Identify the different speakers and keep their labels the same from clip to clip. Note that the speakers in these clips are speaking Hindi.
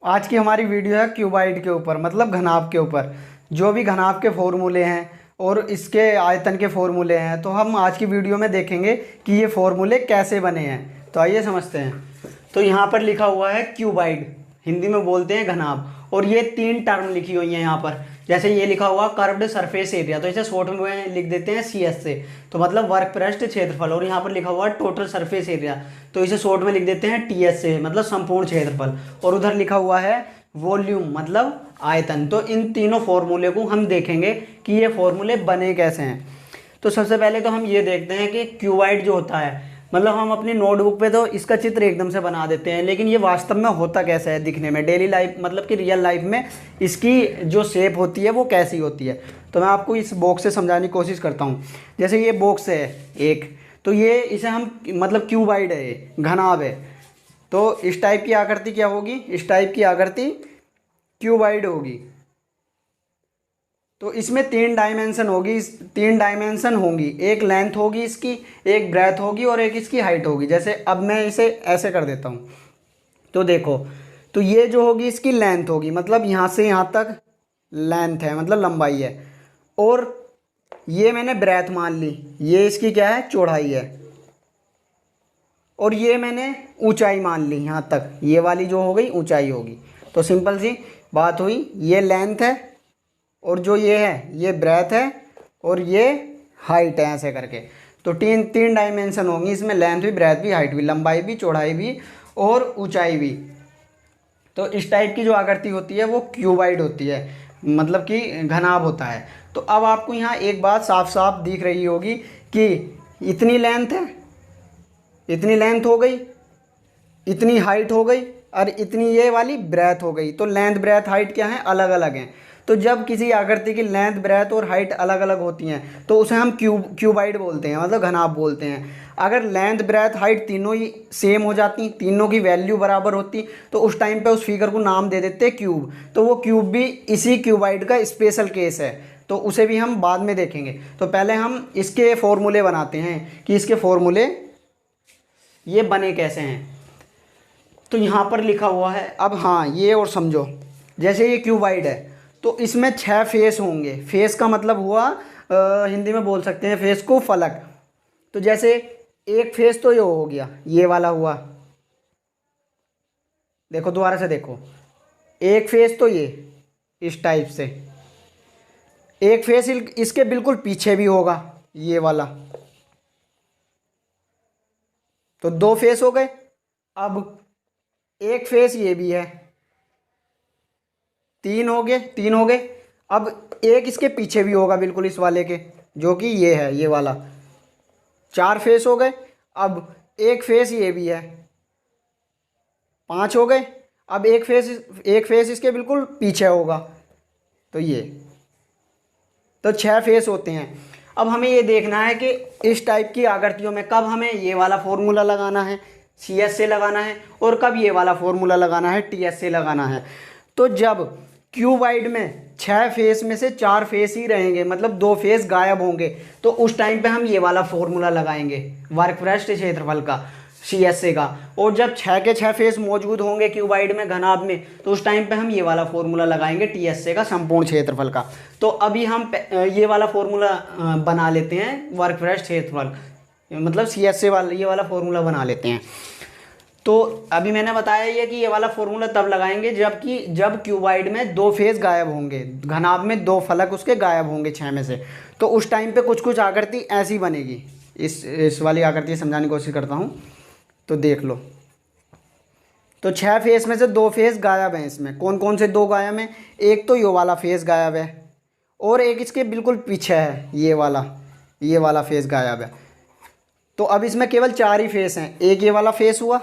Speaker 1: आज की हमारी वीडियो है क्यूबाइड के ऊपर, मतलब घनाभ के ऊपर। जो भी घनाभ के फॉर्मूले हैं और इसके आयतन के फॉर्मूले हैं, तो हम आज की वीडियो में देखेंगे कि ये फॉर्मूले कैसे बने हैं। तो आइए समझते हैं। तो यहाँ पर लिखा हुआ है क्यूबाइड, हिंदी में बोलते हैं घनाभ, और ये तीन टर्म लिखी हुई हैं यहाँ पर। जैसे ये लिखा हुआ कर्व्ड सरफेस एरिया, तो इसे शॉर्ट में लिख देते हैं CS से, तो मतलब वर्ग पृष्ठ क्षेत्रफल। और यहाँ पर लिखा हुआ है टोटल सरफेस एरिया, तो इसे शॉर्ट में लिख देते हैं TS से, मतलब संपूर्ण क्षेत्रफल। और उधर लिखा हुआ है वॉल्यूम, मतलब आयतन। तो इन तीनों फॉर्मूले को हम देखेंगे कि ये फॉर्मूले बने कैसे हैं। तो सबसे पहले तो हम ये देखते हैं कि क्यूबाइड जो होता है, मतलब हम अपनी नोटबुक पे तो इसका चित्र एकदम से बना देते हैं, लेकिन ये वास्तव में होता कैसा है दिखने में, डेली लाइफ मतलब कि रियल लाइफ में इसकी जो शेप होती है वो कैसी होती है। तो मैं आपको इस बॉक्स से समझाने की कोशिश करता हूँ। जैसे ये बॉक्स है एक, तो ये इसे हम मतलब क्यूबाइड है, ये घनाभ है। तो इस टाइप की आकृति क्या होगी, इस टाइप की आकृति क्यूबाइड होगी। तो इसमें तीन डायमेंशन होगी, तीन डायमेंशन होंगी, एक लेंथ होगी इसकी, एक ब्रेथ होगी और एक इसकी हाइट होगी। जैसे अब मैं इसे ऐसे कर देता हूँ, तो देखो, तो ये जो होगी इसकी लेंथ होगी, मतलब यहाँ से यहाँ तक लेंथ है, मतलब लंबाई है। और ये मैंने ब्रेथ मान ली, ये इसकी क्या है, चौड़ाई है। और ये मैंने ऊंचाई मान ली, यहाँ तक ये वाली जो हो गई ऊंचाई होगी। तो सिंपल सी बात हुई, ये लेंथ है और जो ये है ये ब्रेथ है और ये हाइट है, ऐसे करके। तो तीन तीन डायमेंशन होंगी इसमें, लेंथ भी, ब्रेथ भी, हाइट भी, लंबाई भी, चौड़ाई भी और ऊंचाई भी। तो इस टाइप की जो आकृति होती है वो क्यूबाइड होती है, मतलब कि घनाभ होता है। तो अब आपको यहाँ एक बात साफ साफ दिख रही होगी कि इतनी लेंथ है, इतनी लेंथ हो गई, इतनी हाइट हो गई और इतनी ये वाली ब्रेथ हो गई। तो लेंथ, ब्रेथ, हाइट क्या है, अलग अलग हैं। तो जब किसी आकृति की लेंथ, ब्रेथ और हाइट अलग अलग होती हैं तो उसे हम क्यूबाइड बोलते हैं, मतलब घनाभ बोलते हैं। अगर लेंथ, ब्रेथ, हाइट तीनों ही सेम हो जाती, तीनों की वैल्यू बराबर होती, तो उस टाइम पे उस फिगर को नाम दे देते हैं क्यूब। तो वो क्यूब भी इसी क्यूबाइड का स्पेशल केस है, तो उसे भी हम बाद में देखेंगे। तो पहले हम इसके फॉर्मूले बनाते हैं कि इसके फॉर्मूले ये बने कैसे हैं। तो यहाँ पर लिखा हुआ है, अब हाँ ये और समझो, जैसे ये क्यूबाइड है तो इसमें 6 फेस होंगे। फेस का मतलब हुआ हिंदी में बोल सकते हैं फेस को फलक। तो जैसे एक फेस तो ये हो गया, ये वाला हुआ, देखो दोबारा से देखो, एक फेस तो ये इस टाइप से, एक फेस इसके बिल्कुल पीछे भी होगा, ये वाला। तो 2 फेस हो गए। अब एक फेस ये भी है, 3 हो गए, 3 हो गए। अब एक इसके पीछे भी होगा बिल्कुल इस वाले के, जो कि ये है, ये वाला। 4 फेस हो गए। अब एक फेस ये भी है, 5 हो गए। अब एक फेस इसके बिल्कुल पीछे होगा, तो ये, तो 6 फेस होते हैं। अब हमें ये देखना है कि इस टाइप की आकृतियों में कब हमें ये वाला फॉर्मूला लगाना है, CS से लगाना है, और कब ये वाला फॉर्मूला लगाना है, TS से लगाना है। तो जब क्यूबाइड में 6 फेस में से 4 फेस ही रहेंगे, मतलब 2 फेस गायब होंगे, तो उस टाइम पे हम ये वाला फॉर्मूला लगाएंगे वर्ग पृष्ठ क्षेत्रफल का, CS से का। और जब 6 के 6 फेस मौजूद होंगे क्यूबाइड में, घनाभ में, तो उस टाइम पे हम ये वाला फॉर्मूला लगाएंगे TS से का, संपूर्ण क्षेत्रफल का। तो अभी हम ये वाला फॉर्मूला बना लेते हैं, वर्ग पृष्ठ क्षेत्रफल, मतलब CS से वाला ये वाला फॉर्मूला बना लेते हैं। तो अभी मैंने बताया ये कि ये वाला फॉर्मूला तब लगाएंगे जब क्यूबाइड में 2 फेस गायब होंगे, घनाभ में 2 फलक उसके गायब होंगे 6 में से। तो उस टाइम पे कुछ कुछ आकृति ऐसी बनेगी। इस वाली आकृति समझाने की कोशिश करता हूँ, तो देख लो। तो 6 फेस में से 2 फेस गायब हैं। इसमें कौन कौन से 2 गायब हैं, एक तो ये वाला फेस गायब है और एक इसके बिल्कुल पीछे है, ये वाला फेस गायब है। तो अब इसमें केवल 4 ही फेस हैं, एक ये वाला फेस हुआ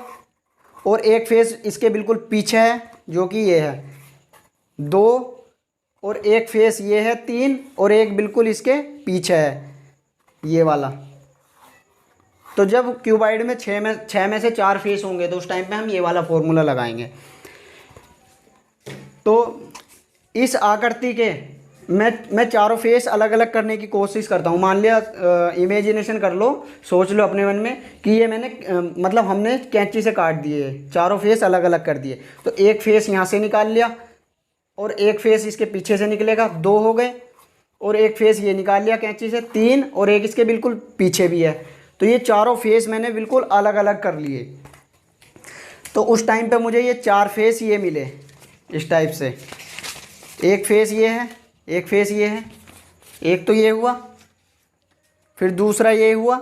Speaker 1: और एक फेस इसके बिल्कुल पीछे है, जो कि ये है 2, और एक फेस ये है 3, और एक बिल्कुल इसके पीछे है, ये वाला। तो जब क्यूबाइड में 6 में से 4 फेस होंगे, तो उस टाइम पे हम ये वाला फॉर्मूला लगाएंगे। तो इस आकृति के मैं चारों फेस अलग अलग करने की कोशिश करता हूँ। मान लिया इमेजिनेशन कर लो, सोच लो अपने मन में कि ये मैंने मतलब हमने कैंची से काट दिए, चारों फेस अलग अलग कर दिए। तो एक फेस यहाँ से निकाल लिया और एक फेस इसके पीछे से निकलेगा, 2 हो गए। और एक फेस ये निकाल लिया कैंची से, 3, और एक इसके बिल्कुल पीछे भी है। तो ये चारों फेस मैंने बिल्कुल अलग अलग कर लिए। तो उस टाइम पे मुझे ये 4 फेस ये मिले इस टाइप से। एक फेस ये है, एक फेस ये है, एक तो ये हुआ, फिर दूसरा ये हुआ,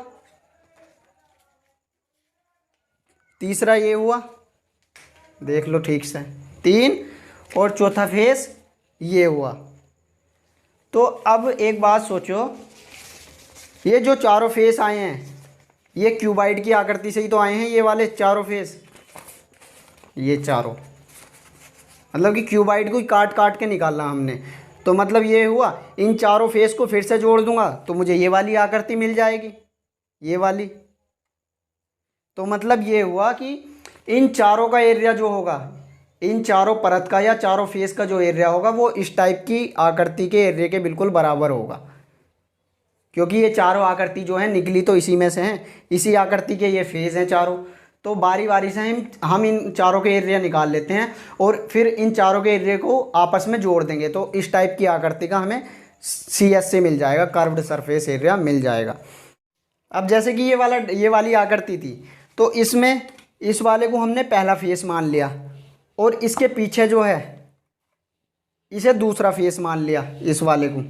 Speaker 1: तीसरा ये हुआ, देख लो ठीक से, 3, और चौथा फेस ये हुआ। तो अब एक बात सोचो, ये जो चारों फेस आए हैं ये क्यूबाइड की आकृति से ही तो आए हैं, ये वाले चारों फेस, ये चारों, मतलब कि क्यूबाइड को काट काट के निकालना हमने। तो मतलब ये हुआ, इन चारों फेस को फिर से जोड़ दूंगा तो मुझे ये वाली आकृति मिल जाएगी, ये वाली। तो मतलब ये हुआ कि इन चारों का एरिया जो होगा, इन चारों परत का या चारों फेस का जो एरिया होगा वो इस टाइप की आकृति के एरिया के बिल्कुल बराबर होगा। क्योंकि ये चारों आकृति जो है निकली तो इसी में से हैं, इसी आकृति के ये फेस हैं चारों। तो बारी बारी से हम इन चारों के एरिया निकाल लेते हैं और फिर इन चारों के एरिया को आपस में जोड़ देंगे तो इस टाइप की आकृति का हमें CS से मिल जाएगा, कर्व्ड सरफेस एरिया मिल जाएगा। अब जैसे कि ये वाली आकृति थी, तो इसमें इस वाले को हमने पहला फेस मान लिया और इसके पीछे जो है इसे दूसरा फेस मान लिया इस वाले को,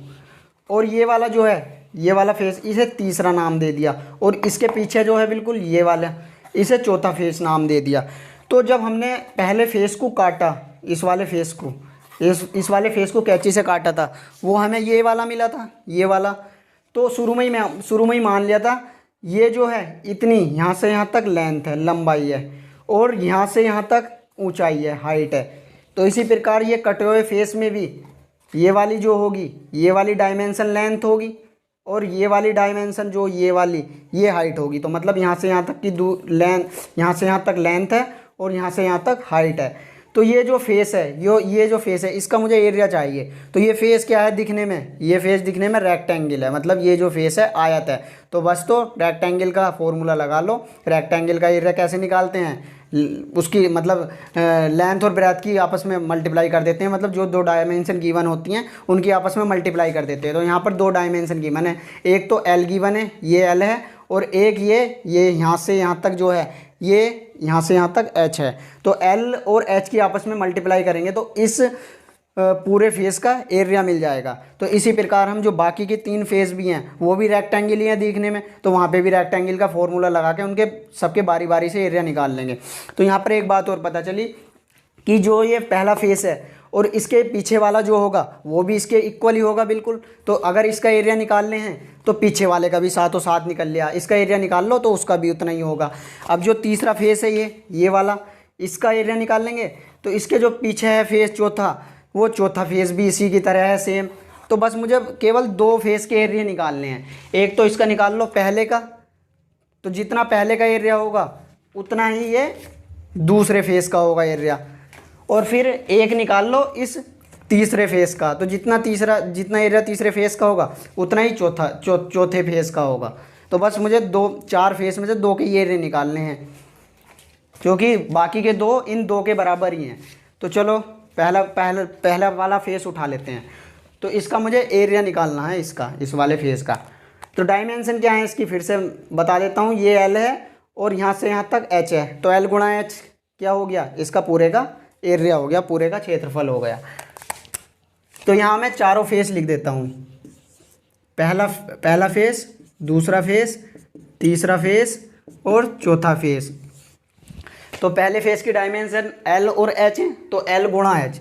Speaker 1: और ये वाला जो है ये वाला फेस इसे तीसरा नाम दे दिया, और इसके पीछे जो है बिल्कुल ये वाला, इसे चौथा फेस नाम दे दिया। तो जब हमने पहले फेस को काटा, इस वाले फेस को, इस वाले फेस को कैंची से काटा था, वो हमें ये वाला मिला था, ये वाला। तो शुरू में ही मान लिया था ये जो है इतनी यहाँ से यहाँ तक लेंथ है, लंबाई है, और यहाँ से यहाँ तक ऊंचाई है, हाइट है। तो इसी प्रकार ये कटे हुए फेस में भी ये वाली जो होगी ये वाली डायमेंशन लेंथ होगी, और ये वाली डायमेंशन जो ये वाली ये हाइट होगी। तो मतलब यहाँ से यहाँ तक की लेंथ, यहाँ से यहाँ तक लेंथ है और यहाँ से यहाँ तक हाइट है। तो ये जो फेस है ये जो फेस है इसका मुझे एरिया चाहिए। तो ये फेस क्या है दिखने में, ये फेस दिखने में रेक्टेंगल है, मतलब ये जो फेस है आयत है। तो बस तो रेक्टेंगल का फॉर्मूला लगा लो। रेक्टेंगल का एरिया कैसे निकालते हैं, उसकी मतलब लेंथ और ब्रेथ की आपस में मल्टीप्लाई कर देते हैं, मतलब जो 2 डायमेंशन गिवन होती हैं उनकी आपस में मल्टीप्लाई कर देते हैं। तो यहाँ पर 2 डायमेंशन गिवन है, एक तो L गिवन है, ये L है, और एक ये यहाँ से यहाँ तक जो है ये यहाँ से यहाँ तक H है। तो L और H की आपस में मल्टीप्लाई करेंगे तो इस पूरे फेस का एरिया मिल जाएगा। तो इसी प्रकार हम जो बाकी के 3 फेस भी हैं वो भी रेक्टेंगल ही हैं दिखने में, तो वहाँ पे भी रेक्टेंगल का फॉर्मूला लगा के उनके सबके बारी बारी से एरिया निकाल लेंगे। तो यहाँ पर एक बात और पता चली कि जो ये पहला फेस है और इसके पीछे वाला जो होगा वो भी इसके इक्वल ही होगा बिल्कुल। तो अगर इसका एरिया निकालने हैं तो पीछे वाले का भी साथों साथ निकल लिया, इसका एरिया निकाल लो तो उसका भी उतना ही होगा। अब जो तीसरा फेस है ये वाला, इसका एरिया निकाल लेंगे तो इसके जो पीछे है फेस चौथा, वो चौथा फेस भी इसी की तरह है सेम। तो बस मुझे केवल 2 फेस के एरिया निकालने हैं। एक तो इसका निकाल लो पहले का, तो जितना पहले का एरिया होगा उतना ही ये दूसरे फेस का होगा एरिया, और फिर एक निकाल लो इस तीसरे फेस का, तो जितना एरिया तीसरे फेस का होगा उतना ही चौथे फेस का होगा। तो बस मुझे 4 फेस में से 2 के ये एरिया निकालने हैं, क्योंकि बाकी के 2 इन 2 के बराबर ही हैं। तो चलो पहला वाला फेस उठा लेते हैं। तो इसका मुझे एरिया निकालना है, इस वाले फेस का। तो डायमेंशन क्या है इसकी फिर से बता देता हूँ। ये L है और यहाँ से यहाँ तक H है, तो L गुणा H क्या हो गया, इसका पूरे का एरिया हो गया, पूरे का क्षेत्रफल हो गया। तो यहाँ मैं चारों फेस लिख देता हूँ, पहला फेस, दूसरा फेस, तीसरा फेस और चौथा फेस। तो पहले फेस की डायमेंशन L और H है, तो L गुणा H।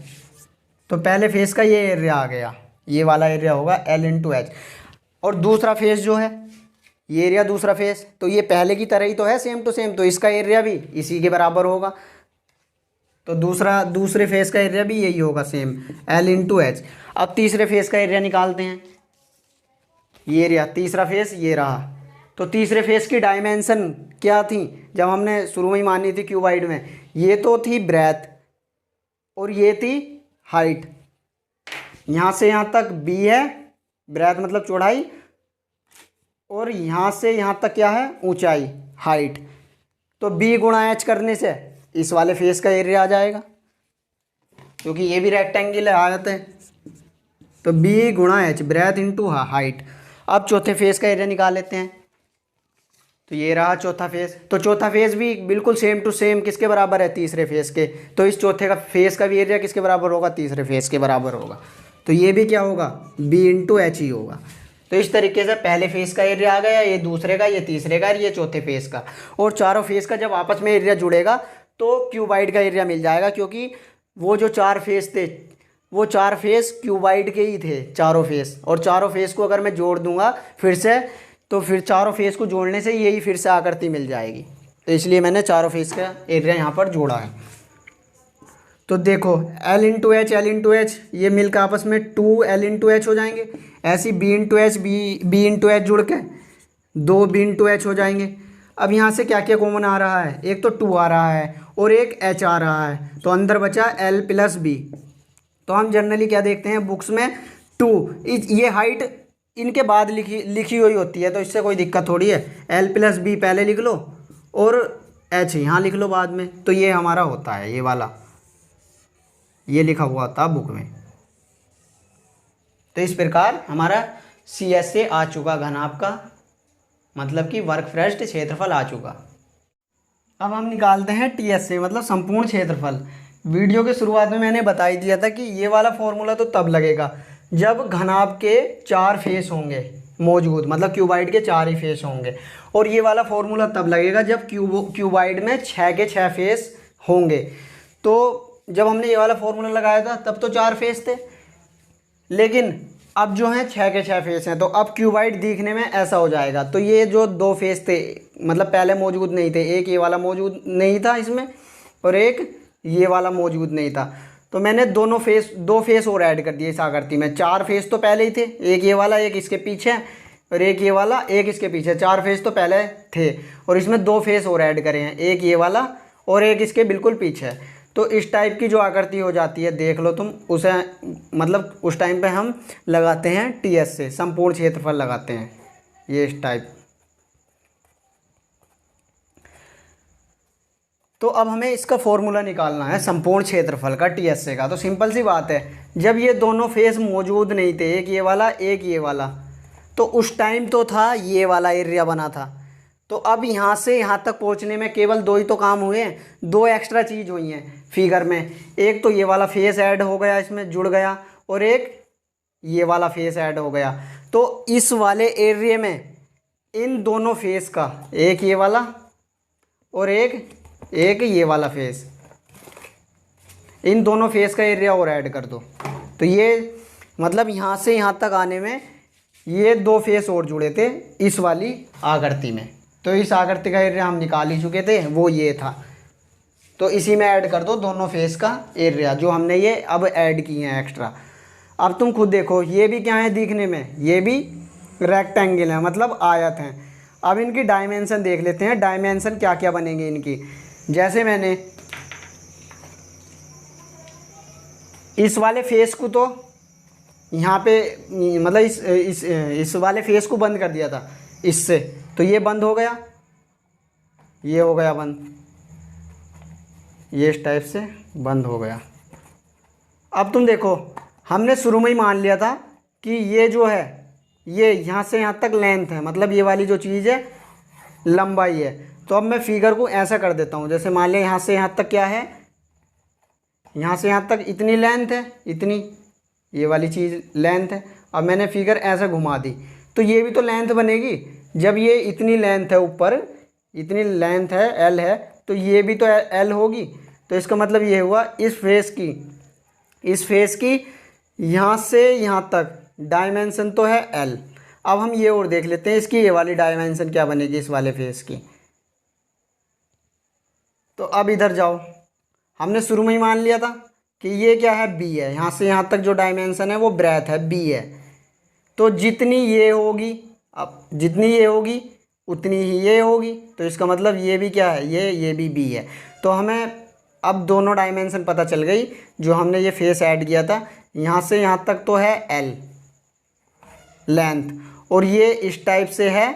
Speaker 1: तो पहले फेस का ये एरिया आ गया, ये वाला एरिया होगा L इंटू H। और दूसरा फेस जो है ये एरिया, दूसरा फेस तो ये पहले की तरह ही तो है, सेम टू सेम, तो इसका एरिया भी इसी के बराबर होगा। तो दूसरे फेस का एरिया भी यही होगा सेम, L इंटू H। अब तीसरे फेस का एरिया निकालते हैं। ये एरिया तीसरा फेस ये रहा। तो तीसरे फेस की डायमेंशन क्या थी जब हमने शुरू में ही मानी थी क्यूबाइड में, ये तो थी ब्रेथ और ये थी हाइट। यहाँ से यहाँ तक बी है, ब्रेथ मतलब चौड़ाई, और यहाँ से यहाँ तक क्या है, ऊंचाई, हाइट। तो बी गुणा एच करने से इस वाले फेस का एरिया आ जाएगा, क्योंकि ये भी रेक्टेंगल है, आयत है। तो बी गुणा एच, ब्रेथ इंटू हाइट। अब चौथे फेस का एरिया निकाल लेते हैं। तो ये रहा चौथा फेस। तो चौथा फेस भी बिल्कुल सेम टू सेम किसके बराबर है, तीसरे फेस के। तो इस चौथे का फेस का भी एरिया किसके बराबर होगा, तीसरे फेस के बराबर होगा। तो ये भी क्या होगा, बी इंटू एच ही होगा। तो इस तरीके से पहले फेस का एरिया आ गया, ये दूसरे का, ये तीसरे का, ये चौथे फेस का। और चारों फेस का जब आपस में एरिया जुड़ेगा तो क्यूबाइड का एरिया मिल जाएगा, क्योंकि वो जो चार फेस थे वो चार फेस क्यूबाइड के ही थे, चारों फेस। और चारों फेस को अगर मैं जोड़ दूंगा फिर से, तो फिर चारों फेस को जोड़ने से यही फिर से आकृति मिल जाएगी। तो इसलिए मैंने चारों फेस का एरिया यहाँ पर जोड़ा है। तो देखो L into H, L into H, ये मिलकर आपस में 2L इंटू एच हो जाएंगे। ऐसी B into H, B into H जुड़ के 2B इंटू एच हो जाएंगे। अब यहाँ से क्या क्या कॉमन आ रहा है, एक तो 2 आ रहा है और एक H आ रहा है, तो अंदर बचा L प्लस B। तो हम जनरली क्या देखते हैं बुक्स में 2, ये हाइट इनके बाद लिखी हुई होती है, तो इससे कोई दिक्कत थोड़ी है। L प्लस बी पहले लिख लो और H यहाँ लिख लो बाद में। तो ये हमारा होता है, ये वाला, ये लिखा हुआ था बुक में। तो इस प्रकार हमारा CS से आ चुका घनाभ का, मतलब कि वर्गफ्रस्ट क्षेत्रफल आ चुका। अब हम निकालते हैं TS से, मतलब संपूर्ण क्षेत्रफल। वीडियो के शुरुआत में मैंने बता ही दिया था कि ये वाला फॉर्मूला तो तब लगेगा जब घनाभ के 4 फेस होंगे मौजूद, मतलब क्यूबाइड के 4 ही फेस होंगे। और ये वाला फॉर्मूला तब लगेगा जब क्यूबाइड में 6 के 6 फेस होंगे। तो जब हमने ये वाला फॉर्मूला लगाया था तब तो 4 फेस थे, लेकिन अब जो हैं 6 के 6 फेस हैं। तो अब क्यूबाइड दिखने में ऐसा हो जाएगा। तो ये जो 2 फेस थे, मतलब पहले मौजूद नहीं थे, एक ये वाला मौजूद नहीं था इसमें और एक ये वाला मौजूद नहीं था। तो मैंने 2 फेस और ऐड कर दिए इस आकृति में। 4 फेस तो पहले ही थे, एक ये वाला, एक इसके पीछे और एक ये वाला, एक इसके पीछे। 4 फेस तो पहले थे और इसमें 2 फेस और ऐड करे हैं, एक ये वाला और एक इसके बिल्कुल पीछे। तो इस टाइप की जो आकृति हो जाती है, देख लो तुम उसे, मतलब उस टाइम पे हम लगाते हैं TS से, संपूर्ण क्षेत्रफल लगाते हैं, ये इस टाइप। तो अब हमें इसका फॉर्मूला निकालना है संपूर्ण क्षेत्रफल का TS से का। तो सिंपल सी बात है, जब ये दोनों फेस मौजूद नहीं थे, एक ये वाला एक ये वाला, तो उस टाइम तो था ये वाला एरिया बना था। तो अब यहाँ से यहाँ तक पहुँचने में केवल 2 ही तो काम हुए हैं, 2 एक्स्ट्रा चीज़ हुई हैं फिगर में। एक तो ये वाला फेस ऐड हो गया, इसमें जुड़ गया, और एक ये वाला फेस ऐड हो गया। तो इस वाले एरिया में इन दोनों फेस का, एक ये वाला और एक ये वाला फेस, इन दोनों फेस का एरिया और ऐड कर दो। तो ये मतलब यहाँ से यहाँ तक आने में ये 2 फेस और जुड़े थे इस वाली आकृति में। तो इस आकृति का एरिया हम निकाल ही चुके थे, वो ये था। तो इसी में ऐड कर दो दोनों फेस का एरिया जो हमने ये अब ऐड किए हैं एक्स्ट्रा। अब तुम खुद देखो, ये भी क्या है दिखने में, ये भी रेक्टेंगल है, मतलब आयत हैं। अब इनकी डायमेंशन देख लेते हैं, डायमेंशन क्या क्या बनेंगे इनकी। जैसे मैंने इस वाले फेस को तो यहाँ पे, मतलब इस वाले फेस को बंद कर दिया था इससे, तो ये बंद हो गया, ये हो गया बंद, ये इस टाइप से बंद हो गया। अब तुम देखो, हमने शुरू में ही मान लिया था कि ये जो है ये यहाँ से यहाँ तक लेंथ है, मतलब ये वाली जो चीज़ है लंबाई है। तो अब मैं फिगर को ऐसा कर देता हूँ, जैसे मान लिया यहाँ से यहाँ तक क्या है, यहाँ से यहाँ तक इतनी लेंथ है, इतनी ये वाली चीज़ लेंथ है। अब मैंने फिगर ऐसे घुमा दी तो ये भी तो लेंथ बनेगी। जब ये इतनी लेंथ है, ऊपर इतनी लेंथ है, L है, तो ये भी तो L होगी। तो इसका मतलब ये हुआ इस फेस की यहाँ से यहाँ तक डायमेंशन तो है L। अब हम ये और देख लेते हैं इसकी ये वाली डायमेंशन क्या बनेगी इस वाले फेस की। तो अब इधर जाओ, हमने शुरू में ही मान लिया था कि ये क्या है, B है। यहाँ से यहाँ तक जो डायमेंशन है वो ब्रेथ है, B है। तो जितनी ये होगी, अब जितनी ये होगी उतनी ही ये होगी। तो इसका मतलब ये भी क्या है, ये भी B है। तो हमें अब दोनों डायमेंशन पता चल गई। जो हमने ये फेस ऐड किया था, यहाँ से यहाँ तक तो है L लेंथ, और ये इस टाइप से है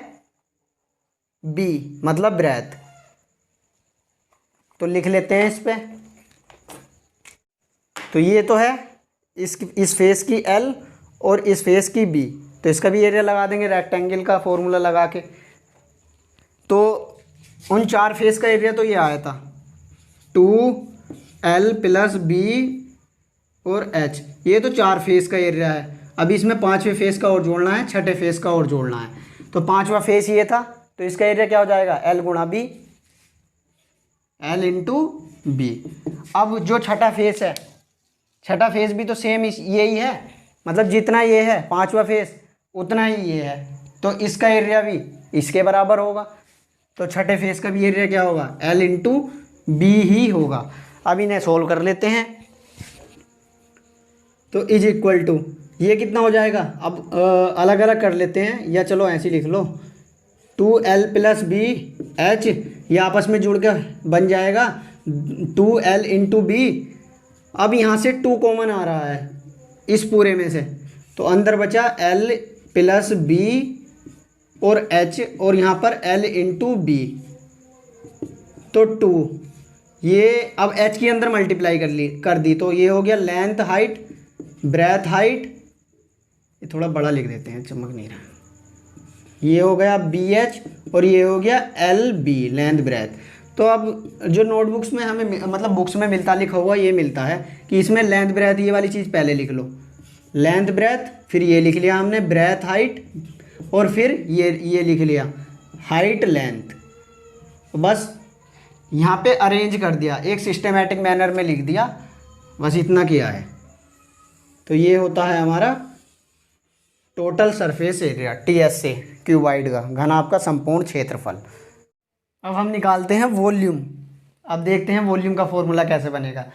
Speaker 1: B मतलब ब्रेथ। तो लिख लेते हैं इस पे। तो ये तो है इस फेस की L और इस फेस की B, तो इसका भी एरिया लगा देंगे रेक्टेंगल का फॉर्मूला लगा के। तो उन 4 फेस का एरिया तो ये आया था 2L + B और H, ये तो 4 फेस का एरिया है। अभी इसमें 5वें फेस का और जोड़ना है, 6ठे फेस का और जोड़ना है। तो 5वां फेस ये था, तो इसका एरिया क्या हो जाएगा L × B, L × B। अब जो 6ठा फेस है, 6ठा फेस भी तो सेम यही है, मतलब जितना ये है 5वां फेस उतना ही ये है, तो इसका एरिया भी इसके बराबर होगा। तो 6ठे फेस का भी एरिया क्या होगा L × B ही होगा। अब इन्हें सोल्व कर लेते हैं। तो इज इक्वल टू ये कितना हो जाएगा, अब अलग अलग कर लेते हैं, या चलो ऐसे लिख लो 2L + B H, ये आपस में जुड़ के बन जाएगा 2L × B। अब यहाँ से 2 कॉमन आ रहा है इस पूरे में से, तो अंदर बचा L + B और H, और यहाँ पर L × B, तो 2। ये अब H के अंदर मल्टीप्लाई कर दी, तो ये हो गया लेंथ हाइट ब्रेथ हाइट, ये थोड़ा बड़ा लिख देते हैं चमक नहीं रहा, ये हो गया BH और ये हो गया LB लेंथ ब्रेथ। तो अब जो नोटबुक्स में हमें मतलब बुक्स में मिलता लिखा हुआ ये मिलता है कि इसमें लेंथ ब्रेथ ये वाली चीज़ पहले लिख लो, लेंथ ब्रेथ, फिर ये लिख लिया हमने ब्रेथ हाइट, और फिर ये लिख लिया हाइट लेंथ। बस यहाँ पे अरेंज कर दिया, एक सिस्टमेटिक मैनर में लिख दिया, बस इतना किया है। तो ये होता है हमारा total surface area TSA cuboid का, घनाभ का संपूर्ण क्षेत्रफल। अब हम निकालते हैं वॉल्यूम। अब देखते हैं वॉल्यूम का फॉर्मूला कैसे बनेगा।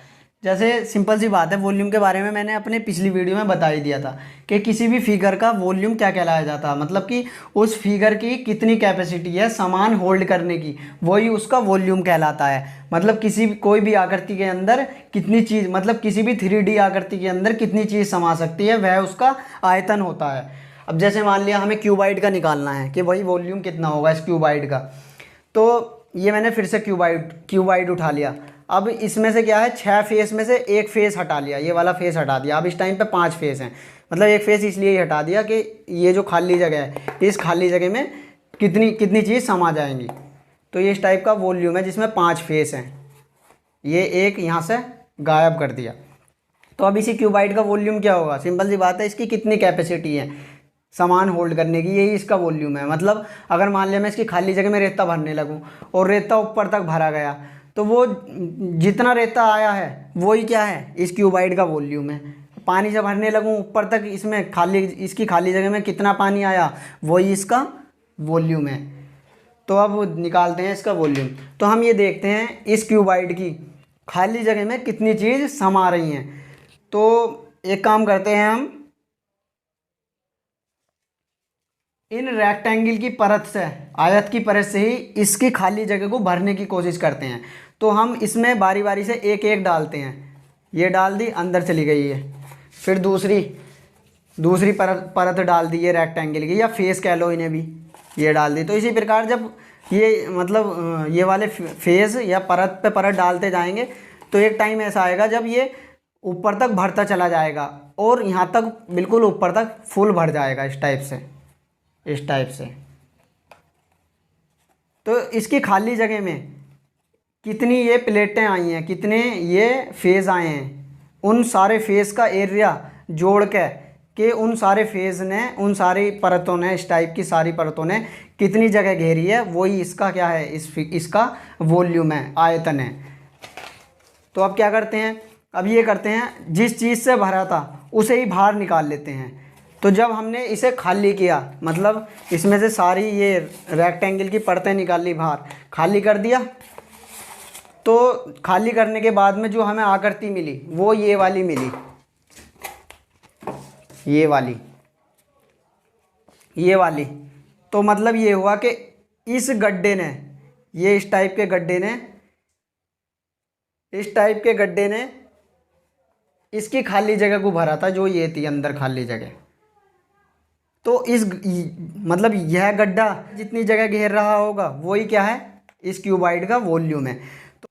Speaker 1: जैसे सिंपल सी बात है, वॉल्यूम के बारे में मैंने अपने पिछली वीडियो में बता ही दिया था कि किसी भी फिगर का वॉल्यूम क्या कहलाया जाता है, मतलब कि उस फिगर की कितनी कैपेसिटी है सामान होल्ड करने की, वही उसका वॉल्यूम कहलाता है। मतलब कोई भी आकृति के अंदर कितनी चीज़, मतलब किसी भी 3D आकृति के अंदर कितनी चीज़ समा सकती है, वह उसका आयतन होता है। अब जैसे मान लिया हमें क्यूबाइड का निकालना है कि वही वॉल्यूम कितना होगा इस क्यूबाइड का, तो ये मैंने फिर से क्यूबाइड उठा लिया। अब इसमें से क्या है, 6 फेस में से एक फेस हटा लिया, ये वाला फेस हटा दिया। अब इस टाइम पे 5 फेस हैं, मतलब एक फेस इसलिए ही हटा दिया कि ये जो खाली जगह है, इस खाली जगह में कितनी चीज़ समा जाएंगी। तो ये इस टाइप का वॉल्यूम है जिसमें 5 फेस हैं, ये एक यहाँ से गायब कर दिया। तो अब इसी क्यूबाइड का वॉल्यूम क्या होगा, सिंपल सी बात है, इसकी कितनी कैपेसिटी है सामान होल्ड करने की, यही इसका वॉल्यूम है। मतलब अगर मान लिया मैं इसकी खाली जगह में रेता भरने लगूँ और रेता ऊपर तक भरा गया, तो वो जितना रेता आया है वही क्या है इस क्यूबाइड का वॉल्यूम है। पानी से भरने लगूँ ऊपर तक, इसमें इसकी खाली जगह में कितना पानी आया वही इसका वॉल्यूम है। तो अब निकालते हैं इसका वॉल्यूम। तो हम ये देखते हैं इस क्यूबाइड की खाली जगह में कितनी चीज़ समा रही हैं। तो एक काम करते हैं, हम इन रेक्टेंगल की परत से, आयत की परत से ही इसकी खाली जगह को भरने की कोशिश करते हैं। तो हम इसमें बारी बारी से एक एक डालते हैं, ये डाल दी अंदर चली गई है, फिर दूसरी परत डाल दी ये रेक्टेंगल की, या फेस कह लो इन्हें भी, ये डाल दी। तो इसी प्रकार जब ये मतलब ये वाले फेस या परत पे परत डालते जाएंगे तो एक टाइम ऐसा आएगा जब ये ऊपर तक भरता चला जाएगा और यहाँ तक बिल्कुल ऊपर तक फुल भर जाएगा इस टाइप से। तो इसकी खाली जगह में कितनी ये प्लेटें आई हैं, कितने ये फेज़ आए हैं, उन सारे फेज़ का एरिया जोड़ के उन सारे फेज़ ने, उन सारी परतों ने, इस टाइप की सारी परतों ने कितनी जगह घेरी है, वही इसका क्या है, इसका वॉल्यूम है, आयतन है। तो अब क्या करते हैं, अब ये करते हैं, जिस चीज़ से भरा था उसे ही बाहर निकाल लेते हैं। तो जब हमने इसे खाली किया, मतलब इसमें से सारी ये रेक्टेंगल की परतें निकाल ली बाहर, खाली कर दिया, तो खाली करने के बाद में जो हमें आकृति मिली वो ये वाली मिली, ये वाली। तो मतलब ये हुआ कि इस गड्ढे ने, ये इस टाइप के गड्ढे ने इस टाइप के गड्ढे ने इसकी खाली जगह को भरा था, जो ये थी अंदर खाली जगह। तो मतलब यह गड्ढा जितनी जगह घेर रहा होगा वही क्या है, इस क्यूबाइड का वॉल्यूम है।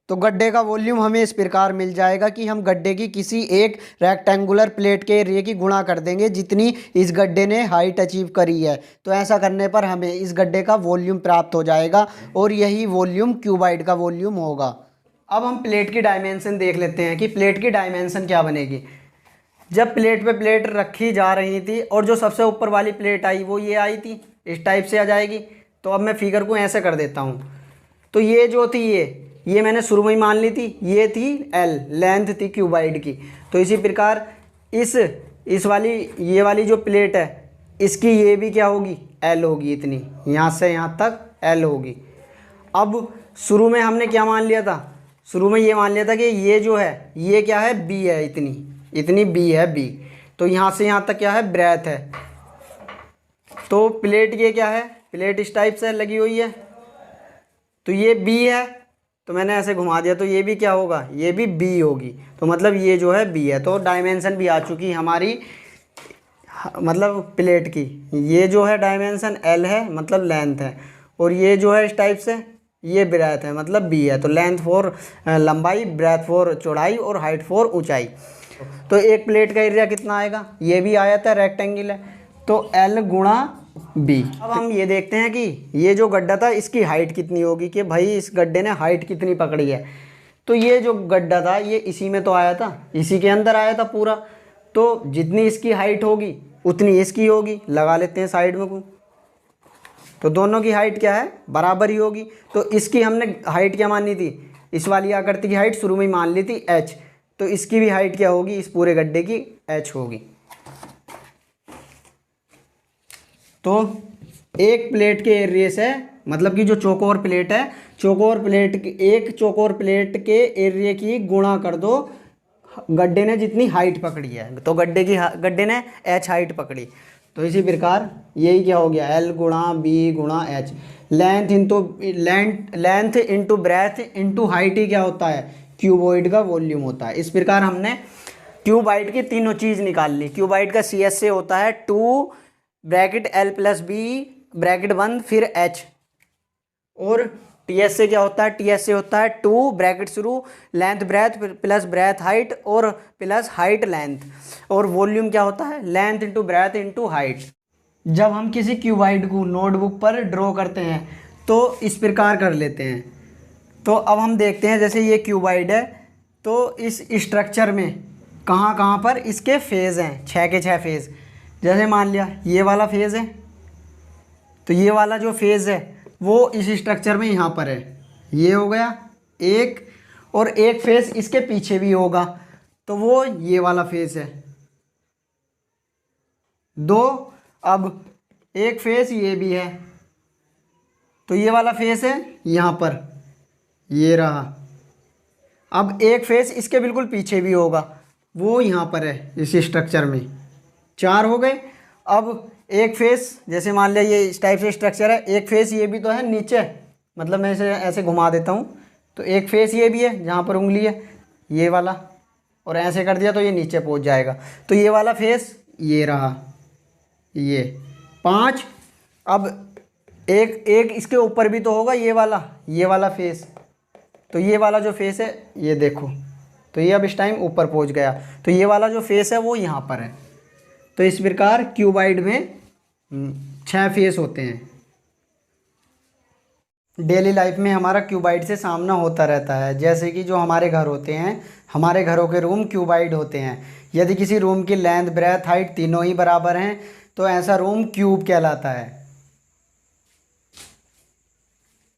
Speaker 1: तो गड्ढे का वॉल्यूम हमें इस प्रकार मिल जाएगा कि हम गड्ढे की किसी एक रेक्टेंगुलर प्लेट के एरिया की गुणा कर देंगे जितनी इस गड्ढे ने हाइट अचीव करी है। तो ऐसा करने पर हमें इस गड्ढे का वॉल्यूम प्राप्त हो जाएगा और यही वॉल्यूम क्यूबाइड का वॉल्यूम होगा। अब हम प्लेट की डायमेंशन देख लेते हैं कि प्लेट की डायमेंशन क्या बनेगी। जब प्लेट पे प्लेट रखी जा रही थी और जो सबसे ऊपर वाली प्लेट आई वो ये आई थी, इस टाइप से आ जाएगी। तो अब मैं फिगर को ऐसे कर देता हूँ। तो ये जो थी ये मैंने शुरू में ही मान ली थी, ये थी एल, लेंथ थी क्यूबाइड की। तो इसी प्रकार इस वाली ये वाली जो प्लेट है इसकी ये भी क्या होगी, एल होगी, इतनी यहाँ से यहाँ तक एल होगी। अब शुरू में हमने क्या मान लिया था, शुरू में ये मान लिया था कि ये जो है ये क्या है, बी है, इतनी बी है, बी। तो यहाँ से यहाँ तक क्या है, ब्रेथ है। तो प्लेट ये क्या है, प्लेट इस टाइप से लगी हुई है। तो ये बी है, तो मैंने ऐसे घुमा दिया, तो ये भी क्या होगा, ये भी बी होगी। तो मतलब ये जो है बी है। तो डायमेंशन भी आ चुकी हमारी, मतलब प्लेट की। ये जो है डायमेंशन एल है, मतलब लेंथ है, और ये जो है इस टाइप से ये ब्रेथ है, मतलब बी है। तो लेंथ फॉर लंबाई, ब्रेथ फॉर चौड़ाई और हाइट फॉर ऊंचाई। तो एक प्लेट का एरिया कितना आएगा, ये भी आया था, रेक्टेंगल है, तो एल गुणा बी। अब हम ये देखते हैं कि ये जो गड्ढा था इसकी हाइट कितनी होगी, कि भाई इस गड्ढे ने हाइट कितनी पकड़ी है। तो ये जो गड्ढा था ये इसी में तो आया था, इसी के अंदर आया था पूरा। तो जितनी इसकी हाइट होगी उतनी इसकी होगी, लगा लेते हैं साइड में को। तो दोनों की हाइट क्या है, बराबर ही होगी। तो इसकी हमने हाइट क्या मानी थी, इस वाली आकृति की हाइट शुरू में ही मान ली थी एच। तो इसकी भी हाइट क्या होगी, इस पूरे गड्ढे की एच होगी। तो एक प्लेट के एरिया से, मतलब कि जो चौकोर प्लेट है, एक चौकोर प्लेट के एरिया की गुणा कर दो गड्ढे ने जितनी हाइट पकड़ी है। तो गड्ढे ने एच हाइट पकड़ी। तो इसी प्रकार यही क्या हो गया, एल गुणा बी गुणा H. Length into breadth into height ही क्या होता है, क्यूबॉइड का वॉल्यूम होता है। इस प्रकार हमने क्यूबाइड की तीनों चीज़ निकाल ली। क्यूबाइड का सी एस से होता है 2 bracket L plus B bracket 1 फिर एच, और टी एस से क्या होता है, टी एस से होता है 2 ब्रैकेट शुरू length breadth plus breadth height और प्लस हाइट लेंथ, और वॉल्यूम क्या होता है, length into breadth into height. जब हम किसी क्यूबाइड को नोटबुक पर ड्रॉ करते हैं तो इस प्रकार कर लेते हैं। तो अब हम देखते हैं, जैसे ये क्यूबाइड है, तो इस स्ट्रक्चर में कहाँ कहाँ पर इसके फेज़ हैं, 6 के 6 फेज़। जैसे मान लिया ये वाला फेज़ है, तो ये वाला जो फेज़ है वो इस स्ट्रक्चर में यहाँ पर है, ये हो गया एक, और एक फेज़ इसके पीछे भी होगा, तो वो ये वाला फेज़ है 2। अब एक फेज़ ये भी है, तो ये वाला फेज़ है यहाँ पर, ये रहा। अब एक फेज़ इसके बिल्कुल पीछे भी होगा, वो यहाँ पर है इस स्ट्रक्चर में, 4 हो गए। अब एक फेस, जैसे मान लिया ये इस टाइप से स्ट्रक्चर है, एक फेस ये भी तो है नीचे, मतलब मैं इसे ऐसे घुमा देता हूँ, तो एक फेस ये भी है जहाँ पर उंगली है ये वाला, और ऐसे कर दिया तो ये नीचे पहुँच जाएगा। तो ये वाला फेस ये रहा, ये 5। अब एक इसके ऊपर भी तो होगा ये वाला फेस, तो ये वाला जो फेस है ये देखो, तो ये अब इस टाइम ऊपर पहुँच गया। तो ये वाला जो फेस है वो यहाँ पर है। तो इस प्रकार क्यूबाइड में 6 फेस होते हैं। डेली लाइफ में हमारा क्यूबाइड से सामना होता रहता है। जैसे कि जो हमारे घर होते हैं, हमारे घरों के रूम क्यूबाइड होते हैं। यदि किसी रूम की लेंथ ब्रेथ हाइट तीनों ही बराबर हैं तो ऐसा रूम क्यूब कहलाता है।